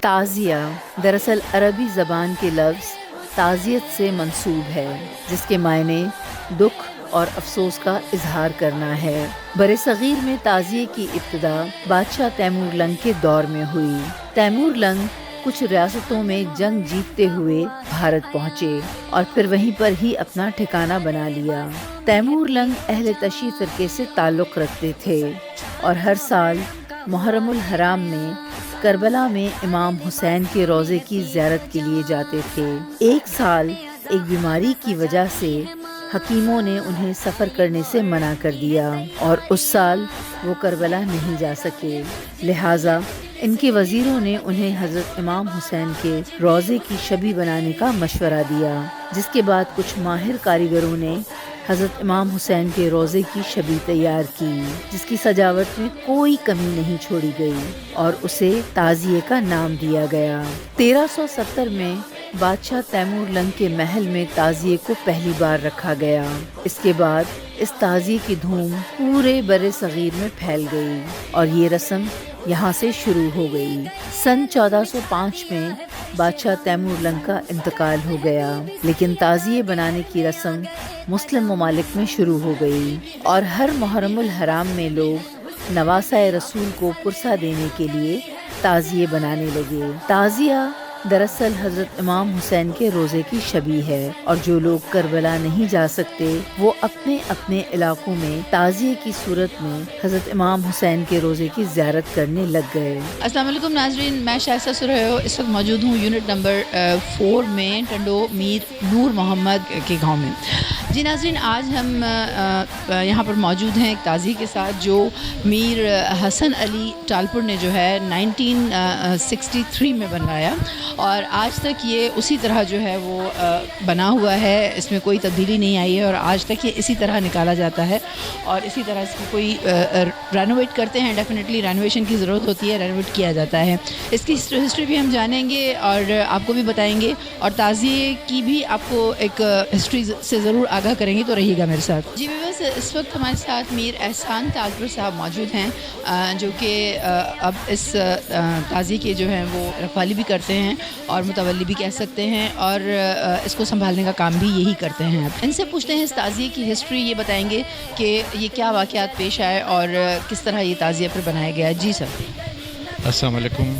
تعزیہ دراصل عربی زبان کے لفظ تعزیت سے منسوب ہے، جس کے معنی دکھ اور افسوس کا اظہار کرنا ہے۔ برصغیر میں تعزیے کی ابتدا بادشاہ تیمور لنگ کے دور میں ہوئی۔ تیمور لنگ کچھ ریاستوں میں جنگ جیتتے ہوئے بھارت پہنچے اور پھر وہیں پر ہی اپنا ٹھکانہ بنا لیا۔ تیمور لنگ اہل تشیع فرقے سے تعلق رکھتے تھے اور ہر سال محرم الحرام میں کربلا میں امام حسین کے روضے کی زیارت کے لیے جاتے تھے۔ ایک سال ایک بیماری کی وجہ سے حکیموں نے انہیں سفر کرنے سے منع کر دیا اور اس سال وہ کربلا نہیں جا سکے، لہٰذا ان کے وزیروں نے انہیں حضرت امام حسین کے روضے کی شبیہ بنانے کا مشورہ دیا، جس کے بعد کچھ ماہر کاریگروں نے حضرت امام حسین کے روضے کی شبیہ تیار کی، جس کی سجاوٹ میں کوئی کمی نہیں چھوڑی گئی اور اسے تعزیے کا نام دیا گیا۔ 1370 میں بادشاہ تیمور لنگ کے محل میں تعزیے کو پہلی بار رکھا گیا۔ اس کے بعد اس تعزیے کی دھوم پورے بر صغیر میں پھیل گئی اور یہ رسم یہاں سے شروع ہو گئی۔ سن 1405 میں بادشاہ تیمور لنگ کا انتقال ہو گیا، لیکن تعزیے بنانے کی رسم مسلم ممالک میں شروع ہو گئی اور ہر محرم الحرام میں لوگ نواسۂ رسول کو پرسہ دینے کے لیے تعزیے بنانے لگے۔ تعزیہ دراصل حضرت امام حسین کے روضے کی شبیہ ہے اور جو لوگ کربلا نہیں جا سکتے وہ اپنے اپنے علاقوں میں تعزیے کی صورت میں حضرت امام حسین کے روضے کی زیارت کرنے لگ گئے۔ السلام علیکم ناظرین، میں شائستہ سرہو اس وقت موجود ہوں یونٹ نمبر 4 میں ٹنڈو میر نور محمد کے گاؤں میں۔ جی ناظرین، آج ہم یہاں پر موجود ہیں ایک تعزیے کے ساتھ جو میر حسن علی ٹالپور نے جو ہے 1963 میں بنوایا اور آج تک یہ اسی طرح جو ہے وہ بنا ہوا ہے، اس میں کوئی تبدیلی نہیں آئی ہے اور آج تک یہ اسی طرح نکالا جاتا ہے اور اسی طرح اس کی کوئی رینوویٹ کرتے ہیں، ڈیفینیٹلی رینوویشن کی ضرورت ہوتی ہے، رینوویٹ کیا جاتا ہے۔ اس کی ہسٹری بھی ہم جانیں گے اور آپ کو بھی بتائیں گے اور تعزیے کی بھی آپ کو ایک ہسٹری سے ضرور آگاہ کریں گے، تو رہیے گا میرے ساتھ۔ جی ویورز، اس وقت ہمارے ساتھ میر احسان ٹالپور صاحب موجود ہیں جو کہ اب اس تعزیے کے جو ہیں وہ رکھوالی بھی کرتے ہیں اور متولی بھی کہہ سکتے ہیں اور اس کو سنبھالنے کا کام بھی یہی کرتے ہیں۔ ان سے پوچھتے ہیں اس تعزیے کی ہسٹری، یہ بتائیں گے کہ یہ کیا واقعات پیش آئے اور کس طرح یہ تعزیہ پر بنایا گیا ہے۔ جی سر۔ السلام علیکم،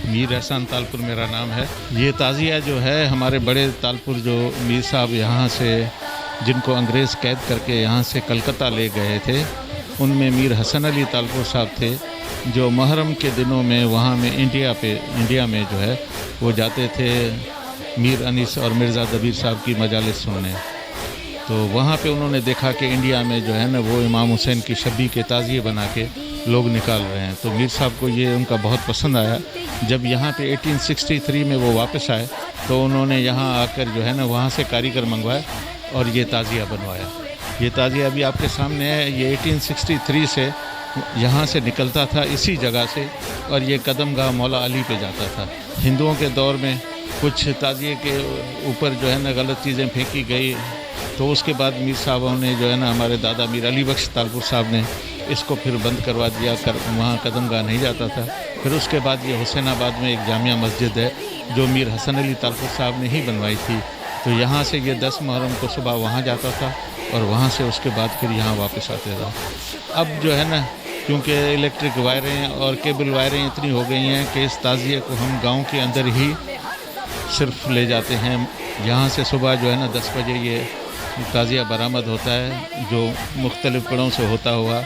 میر احسان تالپور میرا نام ہے۔ یہ تعزیہ جو ہے ہمارے بڑے تالپور جو میر صاحب یہاں سے جن کو انگریز قید کر کے یہاں سے کلکتہ لے گئے تھے، ان میں میر حسن علی تالپور صاحب تھے جو محرم کے دنوں میں وہاں میں انڈیا میں جو ہے وہ جاتے تھے میر انیس اور مرزا دبیر صاحب کی مجالس سننے۔ تو وہاں پہ انہوں نے دیکھا کہ انڈیا میں جو ہے نا وہ امام حسین کی شبیہ کے تعزیے بنا کے لوگ نکال رہے ہیں، تو میر صاحب کو یہ ان کا بہت پسند آیا۔ جب یہاں پہ 1863 میں وہ واپس آئے تو انہوں نے یہاں آ کر جو ہے نا وہاں سے کاریگر منگوائے اور یہ تعزیہ بنوایا۔ یہ تعزیہ ابھی آپ کے سامنے ہے، یہ 1863 سے یہاں سے نکلتا تھا اسی جگہ سے اور یہ قدم گاہ مولا علی پہ جاتا تھا۔ ہندوؤں کے دور میں کچھ تعزیے کے اوپر جو ہے نا غلط چیزیں پھینکی گئی، تو اس کے بعد میر صاحبوں نے جو ہے نا ہمارے دادا میر علی بخش تالپور صاحب نے اس کو پھر بند کروا دیا، وہاں قدم گاہ نہیں جاتا تھا۔ پھر اس کے بعد یہ حسین آباد میں ایک جامعہ مسجد ہے جو میر حسن علی تالپور صاحب نے ہی بنوائی تھی، تو یہاں سے یہ 10 محرم کو صبح وہاں جاتا تھا اور وہاں سے اس کے بعد پھر یہاں واپس آتے تھا۔ اب جو ہے نا کیونکہ الیکٹرک وائریں اور کیبل وائریں اتنی ہو گئی ہیں کہ اس تعزیے کو ہم گاؤں کے اندر ہی صرف لے جاتے ہیں۔ یہاں سے صبح جو ہے نا 10 بجے یہ تعزیہ برآمد ہوتا ہے جو مختلف پڑوں سے ہوتا ہوا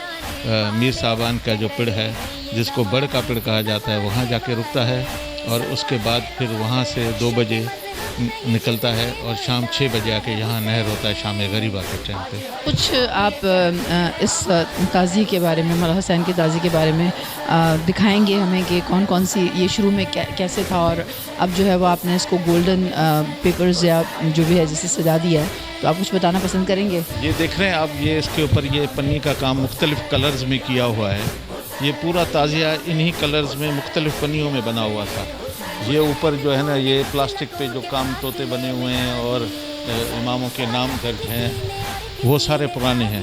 میر صاحبان کا جو پڑ ہے جس کو بڑ کا پڑ کہا جاتا ہے وہاں جا کے رکتا ہے اور اس کے بعد پھر وہاں سے 2 بجے نکلتا ہے اور شام 6 بجے آ کے یہاں نہر ہوتا ہے شام غریبہ کے ٹائم پہ۔ کچھ آپ اس تعزیے کے بارے میں، مولا حسین کے تعزیے کے بارے میں دکھائیں گے ہمیں کہ کون کون سی یہ شروع میں کیسے تھا اور اب جو ہے وہ آپ نے اس کو گولڈن پیپرز یا جو بھی ہے جسے سجا دیا ہے، تو آپ کچھ بتانا پسند کریں گے؟ یہ دیکھ رہے ہیں آپ، یہ اس کے اوپر یہ پنی کا کام مختلف کلرز میں کیا ہوا ہے۔ یہ پورا تعزیہ انہی کلرز میں مختلف پنیوں میں بنا ہوا تھا۔ یہ اوپر جو ہے نا یہ پلاسٹک پہ جو کام طوطے بنے ہوئے ہیں اور اماموں کے نام درج ہیں وہ سارے پرانے ہیں،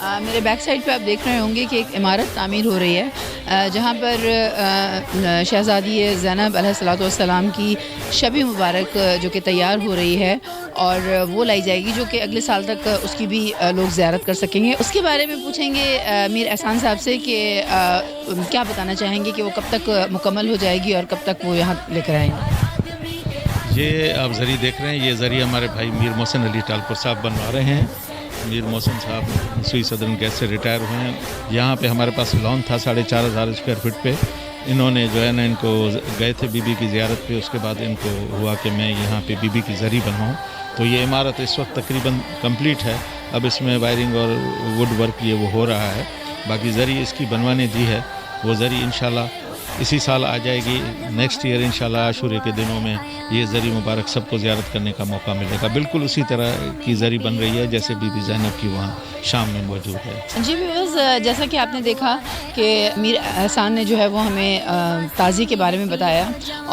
میرے بیک سائڈ پہ آپ دیکھ رہے ہوں گے کہ ایک عمارت تعمیر ہو رہی ہے جہاں پر شہزادی زینب علیہ الصلوۃ والسلام کی شب مبارک جو کہ تیار ہو رہی ہے اور وہ لائی جائے گی جو کہ اگلے سال تک اس کی بھی لوگ زیارت کر سکیں گے. اس کے بارے میں پوچھیں گے میر احسان صاحب سے کہ کیا بتانا چاہیں گے کہ وہ کب تک مکمل ہو جائے گی اور کب تک وہ یہاں لے کر آئیں گے. یہ آپ ذریعہ دیکھ رہے ہیں, یہ ذریعہ ہمارے بھائی میر محسن علی ٹالپور صاحب بنوا رہے ہیں. میر محسن صاحب سوئی صدرن گیس سے ریٹائر ہوئے ہیں. یہاں پہ ہمارے پاس لان تھا 4,500 اسکوائر فٹ پہ. انہوں نے جو ہے نا ان کو گئے تھے بی بی کی زیارت پہ, اس کے بعد ان کو ہوا کہ میں یہاں پہ بی بی کی زری بنواؤں. تو یہ عمارت اس وقت تقریباً کمپلیٹ ہے. اب اس میں وائرنگ اور ووڈ ورک یہ وہ ہو رہا ہے. باقی زری اس کی بنوانے دی ہے. وہ زری انشاءاللہ اسی سال آ جائے گی. نیکسٹ ایئر انشاءاللہ عاشورے کے دنوں میں یہ زری مبارک سب کو زیارت کرنے کا موقع ملے گا. بالکل اسی طرح کی زری بن رہی ہے جیسے بی بی زینب کی وہاں شام میں موجود ہے. جی ویورز, جیسا کہ آپ نے دیکھا کہ میر احسان نے جو ہے وہ ہمیں تعزیے کے بارے میں بتایا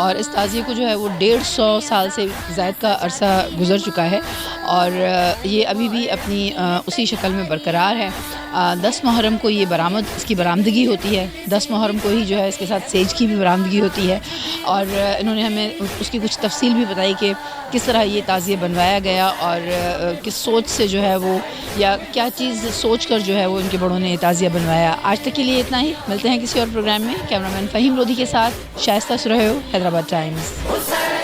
اور اس تعزیے کو جو ہے وہ 150 سال سے زائد کا عرصہ گزر چکا ہے اور یہ ابھی بھی اپنی اسی شکل میں برقرار ہے. 10 محرم کو یہ اس کی برآمدگی ہوتی ہے. 10 محرم کو ہی جو ہے اس کے ساتھ سیج کی بھی برآمدگی ہوتی ہے اور انہوں نے ہمیں اس کی کچھ تفصیل بھی بتائی کہ کس طرح یہ تعزیہ بنوایا گیا اور کس سوچ سے جو ہے وہ یا کیا چیز سوچ کر جو ہے وہ ان کے بڑوں نے یہ تعزیہ بنوایا. آج تک کے لیے اتنا ہی. ملتے ہیں کسی اور پروگرام میں. کیمرہ مین فہیم لودھی کے ساتھ شائستہ سرہیو, حیدرآباد ٹائمز.